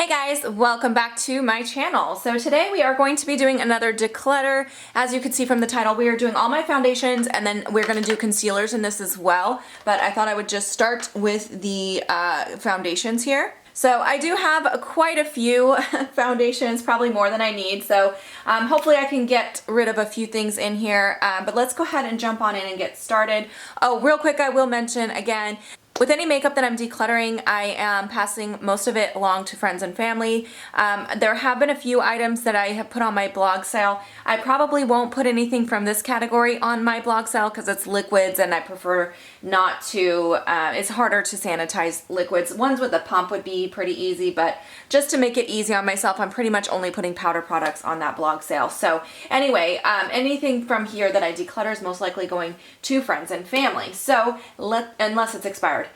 guys, welcome back to my channel. So today we are going to be doing another declutter. As you can see from the title, we are doing all my foundations and then we're going to do concealers in this as well. But I thought I would just start with the foundations here. So I do have quite a few foundations, probably more than I need. So hopefully I can get rid of a few things in here. But let's go ahead and jump on in and get started. Oh, real quick, I will mention again, with any makeup that I'm decluttering, I am passing most of it along to friends and family. There have been a few items that I have put on my blog sale. I probably won't put anything from this category on my blog sale because it's liquids and I prefer not to, it's harder to sanitize liquids. Ones with a pump would be pretty easy, but just to make it easy on myself, I'm pretty much only putting powder products on that blog sale. So anyway, anything from here that I declutter is most likely going to friends and family. So unless it's expired.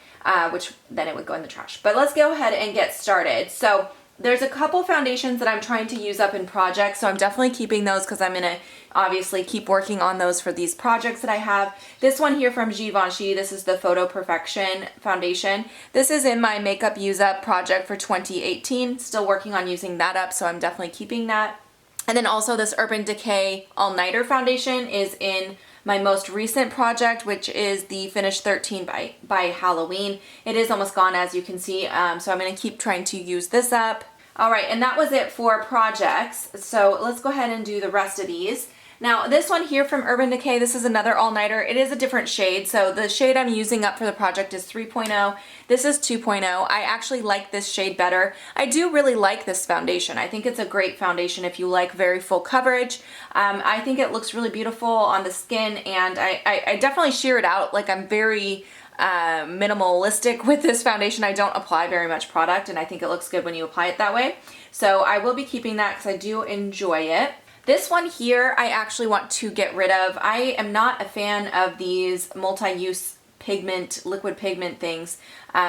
Which then it would go in the trash. But let's go ahead and get started. So there's a couple foundations that I'm trying to use up in projects, so I'm definitely keeping those because I'm going to obviously keep working on those for these projects that I have. This one here from Givenchy, this is the Photo Perfection foundation. This is in my makeup use up project for 2018. Still working on using that up, so I'm definitely keeping that. And then also this Urban Decay All Nighter foundation is in my most recent project, which is the Finish 13 by Halloween. It is almost gone, as you can see, so I'm going to keep trying to use this up. All right, and that was it for projects. So let's go ahead and do the rest of these. Now this one here from Urban Decay, this is another all-nighter. It is a different shade, so the shade I'm using up for the project is 3.0. This is 2.0. I actually like this shade better. I do really like this foundation. I think it's a great foundation if you like very full coverage. I think it looks really beautiful on the skin, and I definitely sheer it out. Like, I'm very minimalistic with this foundation. I don't apply very much product, and I think it looks good when you apply it that way. So I will be keeping that because I do enjoy it. This one here, I actually want to get rid of. I am not a fan of these multi-use pigment, liquid pigment things.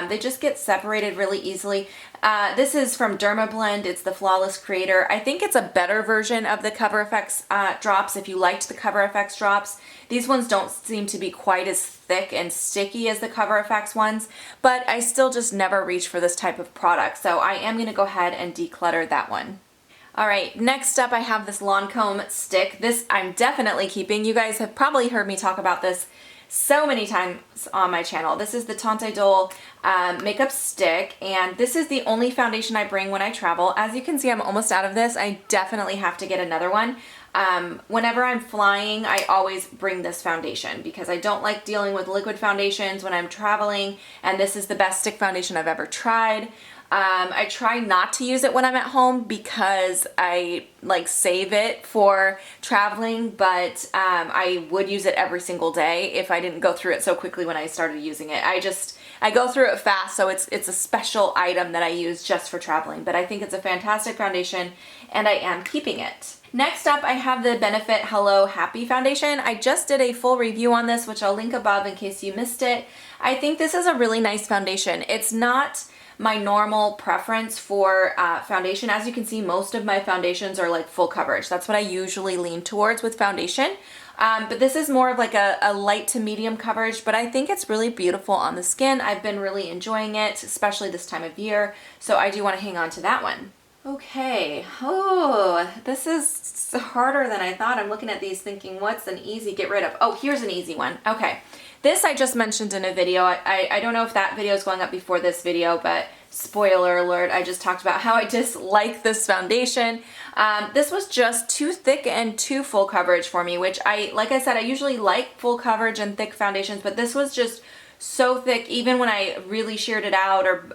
They just get separated really easily. This is from Dermablend. It's the Flawless Creator. I think it's a better version of the Cover FX drops if you liked the Cover FX drops. These ones don't seem to be quite as thick and sticky as the Cover FX ones, but I still just never reach for this type of product. So I am going to go ahead and declutter that one. All right, next up I have this Lancome stick. This I'm definitely keeping. You guys have probably heard me talk about this so many times on my channel. This is the Tante Dole makeup stick, and this is the only foundation I bring when I travel. As you can see, I'm almost out of this. I definitely have to get another one. Whenever I'm flying, I always bring this foundation because I don't like dealing with liquid foundations when I'm traveling, and this is the best stick foundation I've ever tried. I try not to use it when I'm at home because I like save it for traveling, but I would use it every single day if I didn't go through it so quickly when I started using it. I go through it fast, so it's a special item that I use just for traveling, but I think it's a fantastic foundation and I am keeping it. Next up, I have the Benefit Hello Happy foundation. I just did a full review on this, which I'll link above in case you missed it. I think this is a really nice foundation. It's not my normal preference for foundation. As you can see, most of my foundations are like full coverage. That's what I usually lean towards with foundation. But this is more of like a light to medium coverage, but I think it's really beautiful on the skin. I've been really enjoying it, especially this time of year. So I do want to hang on to that one. Okay, oh, this is harder than I thought. I'm looking at these thinking, what's an easy get rid of? Oh, here's an easy one. Okay. This I just mentioned in a video. I don't know if that video is going up before this video, but spoiler alert, I just talked about how I dislike this foundation. This was just too thick and too full coverage for me, which like I said, I usually like full coverage and thick foundations, but this was just so thick. Even when I really sheared it out or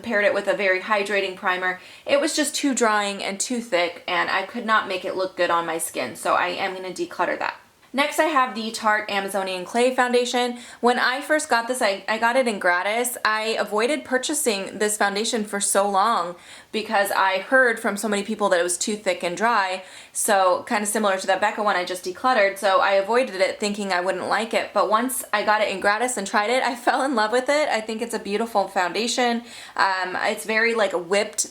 paired it with a very hydrating primer, it was just too drying and too thick, and I could not make it look good on my skin, so I am going to declutter that. Next, I have the Tarte Amazonian Clay foundation. When I first got this, I got it in gratis. I avoided purchasing this foundation for so long because I heard from so many people that it was too thick and dry. So kind of similar to that Becca one I just decluttered. So I avoided it thinking I wouldn't like it. But once I got it in gratis and tried it, I fell in love with it. I think it's a beautiful foundation. It's very like whipped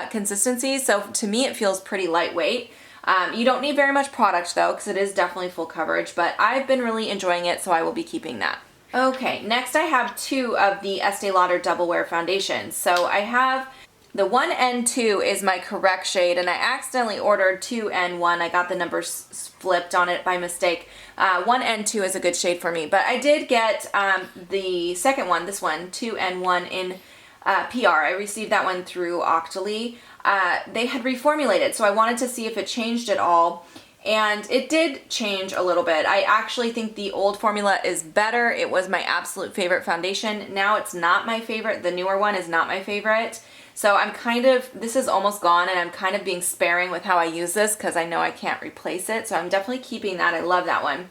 consistency. So to me, it feels pretty lightweight. You don't need very much product though, because it is definitely full coverage, but I've been really enjoying it, so I will be keeping that. Okay, next I have two of the Estee Lauder Double Wear foundations. So I have The 1N2 is my correct shade, and I accidentally ordered 2N1. I got the numbers flipped on it by mistake. 1N2 is a good shade for me, but I did get the second one, this one, 2N1 in PR. I received that one through Octoly. They had reformulated, so I wanted to see if it changed at all. And it did change a little bit. I actually think the old formula is better. It was my absolute favorite foundation. Now it's not my favorite. The newer one is not my favorite. So I'm kind of, this is almost gone, and I'm kind of being sparing with how I use this because I know I can't replace it. So I'm definitely keeping that. I love that one.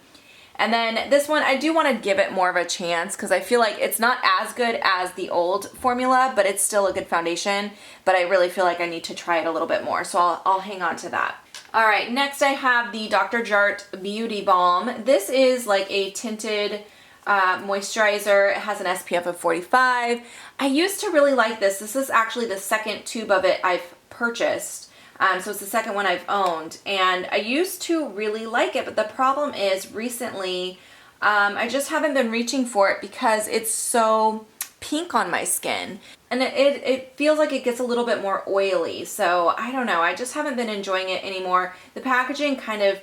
And then this one, I do want to give it more of a chance because I feel like it's not as good as the old formula, but it's still a good foundation. But I really feel like I need to try it a little bit more. So I'll hang on to that. All right, next I have the Dr. Jart Beauty Balm. This is like a tinted moisturizer. It has an SPF of 45. I used to really like this. This is actually the second tube of it I've purchased. So it's the second one I've owned. And I used to really like it, but the problem is recently I just haven't been reaching for it because it's so pink on my skin. And it feels like it gets a little bit more oily. So I don't know. I just haven't been enjoying it anymore. The packaging kind of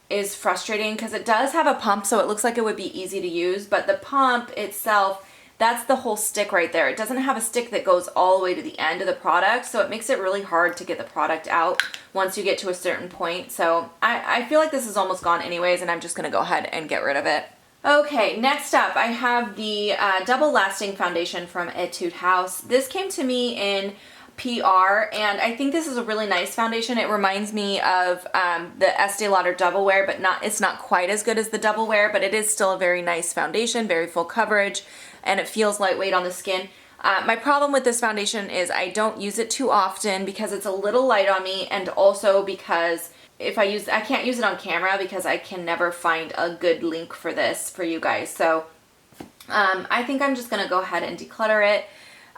is frustrating because it does have a pump, so it looks like it would be easy to use. But the pump itself, that's the whole stick right there. It doesn't have a stick that goes all the way to the end of the product. So it makes it really hard to get the product out once you get to a certain point. So I feel like this is almost gone anyways, and I'm just going to go ahead and get rid of it. Okay, next up I have the Double Lasting Foundation from Etude House. This came to me in PR, and I think this is a really nice foundation. It reminds me of the Estee Lauder Double Wear, but it's not quite as good as the Double Wear, but it is still a very nice foundation, very full coverage, and it feels lightweight on the skin. My problem with this foundation is I don't use it too often because it's a little light on me, and also because I can't use it on camera because I can never find a good link for this for you guys. So I think I'm just going to go ahead and declutter it.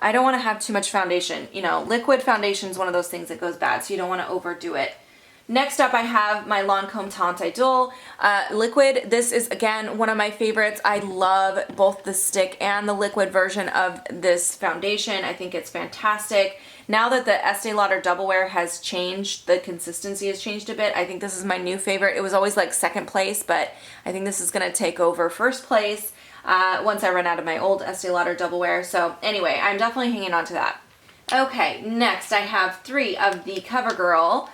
I don't want to have too much foundation. You know, liquid foundation is one of those things that goes bad, so you don't want to overdo it. Next up, I have my Lancome Teint Idole liquid. This is, again, one of my favorites. I love both the stick and the liquid version of this foundation. I think it's fantastic. Now that the Estee Lauder Double Wear has changed, the consistency has changed a bit, I think this is my new favorite. It was always like second place, but I think this is going to take over first place once I run out of my old Estee Lauder Double Wear. So anyway, I'm definitely hanging on to that. Okay, next I have 3 of the CoverGirl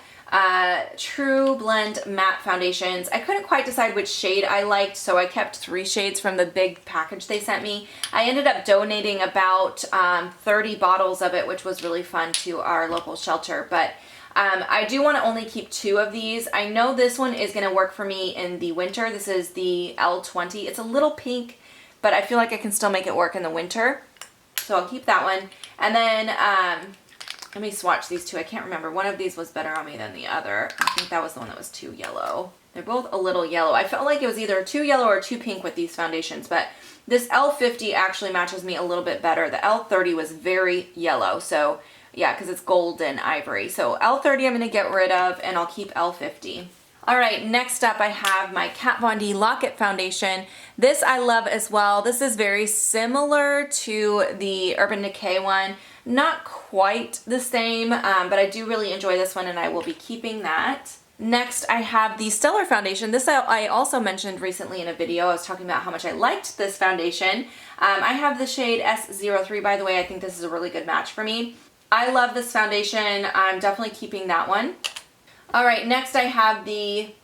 True Blend Matte Foundations. I couldn't quite decide which shade I liked, so I kept 3 shades from the big package they sent me. I ended up donating about 30 bottles of it, which was really fun, to our local shelter. But I do want to only keep 2 of these. I know this one is going to work for me in the winter. This is the L20. It's a little pink, but I feel like I can still make it work in the winter. So I'll keep that one. And then let me swatch these 2. I can't remember. One of these was better on me than the other. I think that was the one that was too yellow. They're both a little yellow. I felt like it was either too yellow or too pink with these foundations, but this L50 actually matches me a little bit better. The L30 was very yellow, so yeah, because it's golden ivory. So L30 I'm going to get rid of, and I'll keep L50. All right, next up I have my Kat Von D Lock-It Foundation. This I love as well. This is very similar to the Urban Decay one. Not quite the same, but I do really enjoy this one, and I will be keeping that. Next, I have the Stellar Foundation. This I also mentioned recently in a video. I was talking about how much I liked this foundation. I have the shade S03, by the way. I think this is a really good match for me. I love this foundation. I'm definitely keeping that one. All right, next I have the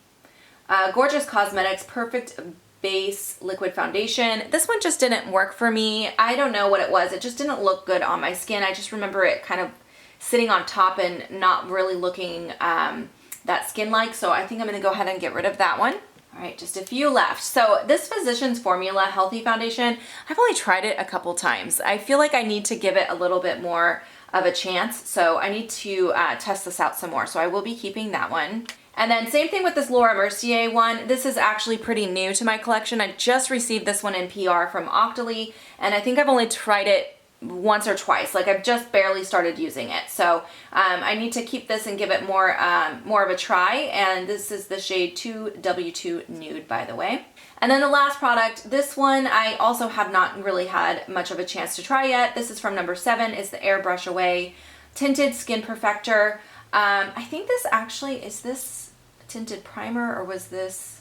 Gorgeous Cosmetics Perfect Base Liquid Foundation. This one just didn't work for me. I don't know what it was. It just didn't look good on my skin. I just remember it kind of sitting on top and not really looking that skin-like. So I think I'm going to go ahead and get rid of that one. All right, just a few left. So this Physicians Formula Healthy Foundation, I've only tried it a couple times. I feel like I need to give it a little bit more of a chance. So I need to test this out some more. So I will be keeping that one. And then same thing with this Laura Mercier one. This is actually pretty new to my collection. I just received this one in PR from Octoly, and I think I've only tried it once or twice. Like, I've just barely started using it. So I need to keep this and give it more of a try. And this is the shade 2W2 Nude, by the way. And then the last product, this one I also have not really had much of a chance to try yet. This is from number 7. It's the Airbrush Away Tinted Skin Perfector. I think this actually, is this tinted primer or was this,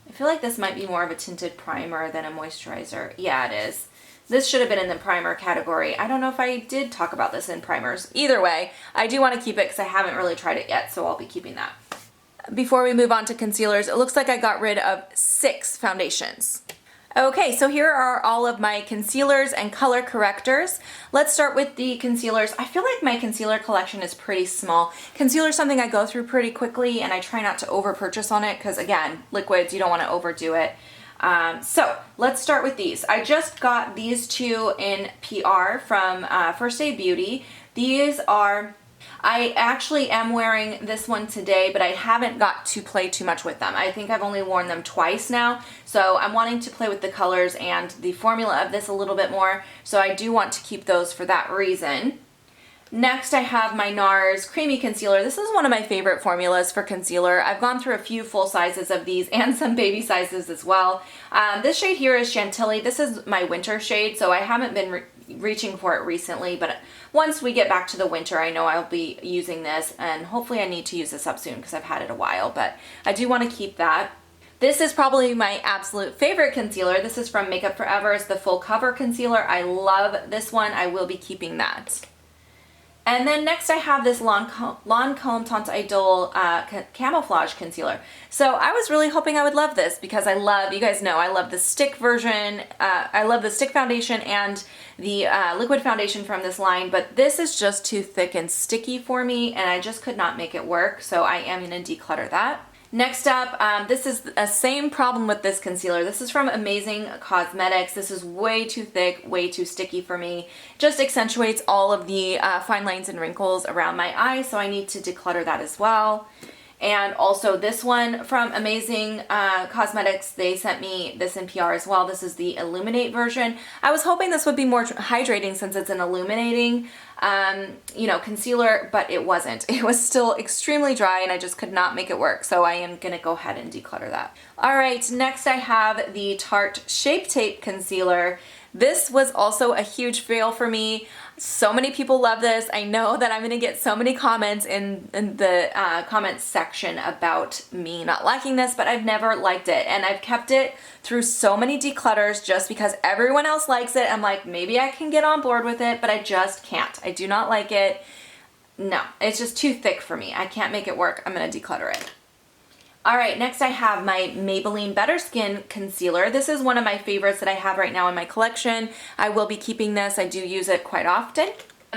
I feel like this might be more of a tinted primer than a moisturizer. Yeah, it is. This should have been in the primer category. I don't know if I did talk about this in primers. Either way, I do want to keep it because I haven't really tried it yet, so I'll be keeping that. Before we move on to concealers, it looks like I got rid of 6 foundations. Okay, so here are all of my concealers and color correctors. Let's start with the concealers. I feel like my concealer collection is pretty small. Concealer is something I go through pretty quickly, and I try not to over purchase on it because, again, liquids, you don't want to overdo it. So let's start with these. I just got these 2 in PR from First Aid Beauty. These are, I actually am wearing this one today, but I haven't got to play too much with them. I think I've only worn them twice now, so I'm wanting to play with the colors and the formula of this a little bit more, so I do want to keep those for that reason. Next, I have my NARS Creamy Concealer. This is one of my favorite formulas for concealer. I've gone through a few full sizes of these and some baby sizes as well. This shade here is Chantilly. This is my winter shade, so I haven't been reaching for it recently, but once we get back to the winter, I know I'll be using this, and hopefully I need to use this up soon because I've had it a while, but I do want to keep that. This is probably my absolute favorite concealer. This is from Makeup Forever. It's the Full Cover Concealer. I love this one. I will be keeping that. And then next I have this Lancome Teinte Idole Camouflage Concealer. So I was really hoping I would love this because I love, you guys know, I love the stick version. I love the stick foundation and the liquid foundation from this line, but this is just too thick and sticky for me, and I just could not make it work, so I am going to declutter that. Next up, this is the same problem with this concealer. This is from Amazing Cosmetics. This is way too thick, way too sticky for me. Just accentuates all of the fine lines and wrinkles around my eyes, so I need to declutter that as well. And also this one from Amazing Cosmetics, they sent me this in PR as well. This is the Illuminate version. I was hoping this would be more hydrating since it's an illuminating concealer, but it wasn't. It was still extremely dry and I just could not make it work. So I am gonna go ahead and declutter that. All right, next I have the Tarte Shape Tape Concealer. This was also a huge fail for me. So many people love this. I know that I'm gonna get so many comments in the comments section about me not liking this, but I've never liked it. And I've kept it through so many declutters just because everyone else likes it. I'm like, maybe I can get on board with it, but I just can't. I do not like it. No, it's just too thick for me. I can't make it work. I'm gonna declutter it. All right, next I have my Maybelline Better Skin Concealer. This is one of my favorites that I have right now in my collection. I will be keeping this. I do use it quite often.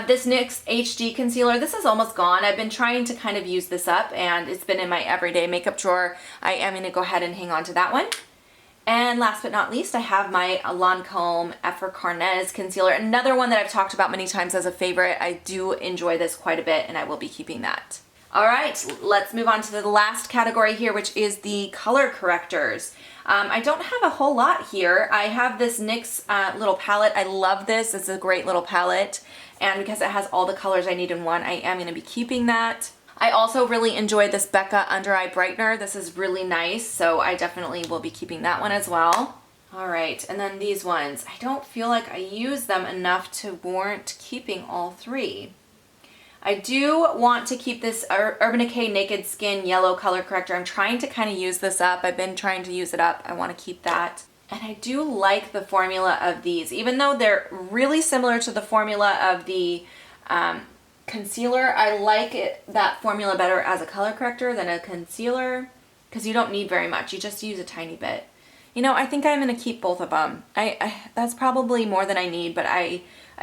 This NYX HD Concealer, this is almost gone. I've been trying to kind of use this up and it's been in my everyday makeup drawer. I am gonna go ahead and hang on to that one. And last but not least, I have my Lancome Effercarnez Concealer, another one that I've talked about many times as a favorite. I do enjoy this quite a bit and I will be keeping that. All right, let's move on to the last category here, which is the color correctors. I don't have a whole lot here. I have this NYX little palette. I love this. It's a great little palette. And because it has all the colors I need in one, I am going to be keeping that. I also really enjoy this Becca Under Eye Brightener. This is really nice, so I definitely will be keeping that one as well. All right, and then these ones. I don't feel like I use them enough to warrant keeping all 3. I do want to keep this Urban Decay Naked Skin Yellow Color Corrector. I'm trying to kind of use this up. I've been trying to use it up. I want to keep that. And I do like the formula of these. Even though they're really similar to the formula of the concealer, I like that formula better as a color corrector than a concealer because you don't need very much. You just use a tiny bit. You know, I think I'm going to keep both of them. That's probably more than I need, but I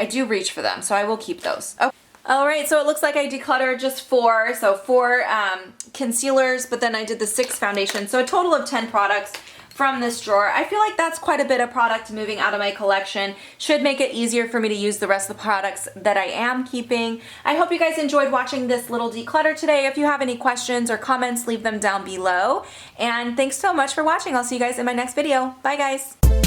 do reach for them, so I will keep those. Okay. All right, so it looks like I decluttered just 4. So 4 concealers, but then I did the 6 foundations. So a total of 10 products from this drawer. I feel like that's quite a bit of product moving out of my collection. Should make it easier for me to use the rest of the products that I am keeping. I hope you guys enjoyed watching this little declutter today. If you have any questions or comments, leave them down below. And thanks so much for watching. I'll see you guys in my next video. Bye guys.